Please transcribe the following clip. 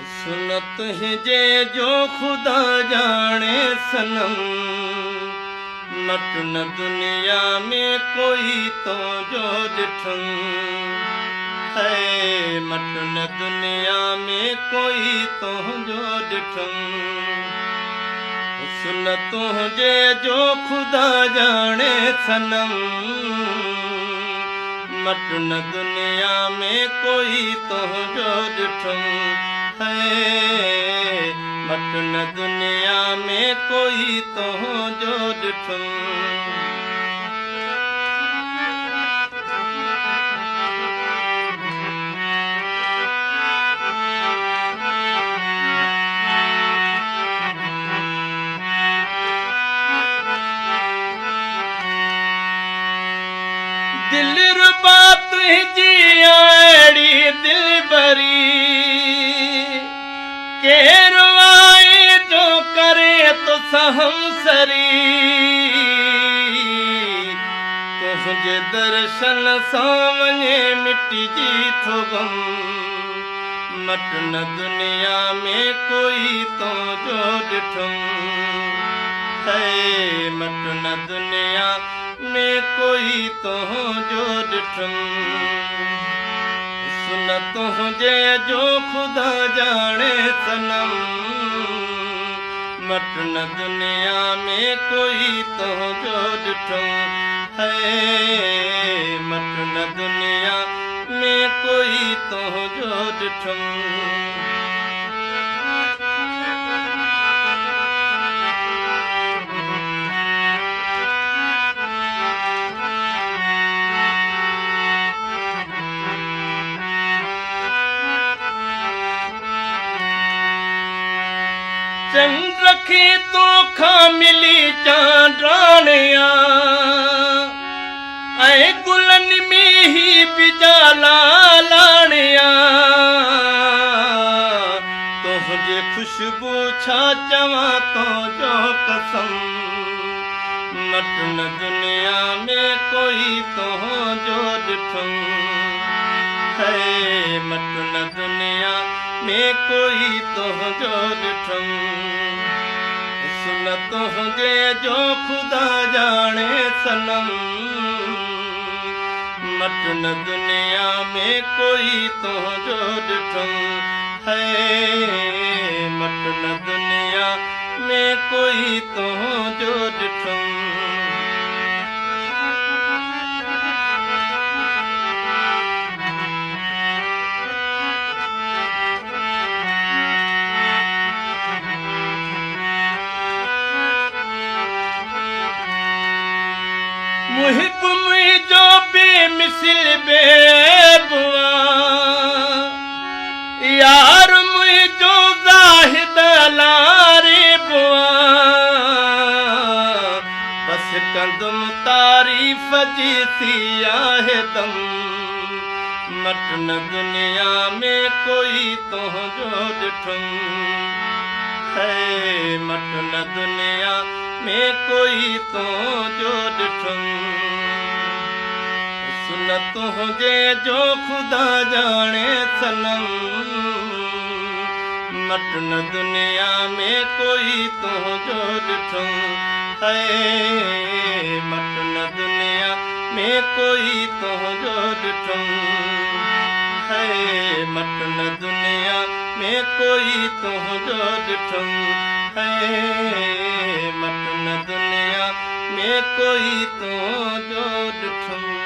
सुनत है जे जो खुदा जाने सनम, मट न दुनिया में कोई तो जो ॾिठम है, मट न दुनिया में कोई तो जो ॾिठम। सुनत हुजे जो खुदा जाने सनम, मट न दुनिया में कोई तो जो ॾिठम है, मट न दुनिया में कोई तो जो ॾिठम। दिल रुबा तुझी आड़ी दिल भरी, केरु आए जो करे तो सहम सरी, तुझे दर्शन सामने मिटी जी थो गम, मट न दुनिया में कोई तो जो ॾिठम है, मट न दुनिया में कोई तो जो ॾिठम। सुनत हुजे जो खुदा जाने सनम, मट न दुनिया में कोई तो जो ॾिठम है, मट न दुनिया में कोई तो जो ॾिठम। चंद्र खे तोखां मिली चांडाणिया, ऐं गुलनि में ही बिजा लालाणिया, तुंहिंजे खुशबू छा चवां तो जो कसम, मट न दुनिया में कोई तो जो ॾिठम है, मट न दुनिया में कोई तो जो ॾिठम। सुनत हुजे जो खुदा जाने सनम, मट न दुनिया में कोई तो जो ॾिठम है, मट न दुनिया में कोई तो जो ॾिठम। मुहिब मुझो बेमिसल बेबुआ, यार मुझो ज़ाहिद लारे बुआ, बस कंदुम तारीफ़ जी थी आहे दम, मट न दुनिया में कोई तो जो ॾिठम है, मट न दुनिया में कोई तो जो ॾिठम। सुनत हुजे जो खुदा जाने सनम, मट न दुनिया में कोई तो जो ॾिठम है, मट न दुनिया में कोई तो जो ॾिठम है, मट न दुनिया में कोई तो जो ॾिठम है, मट न दुनिया में कोई तो जो ॾिठम।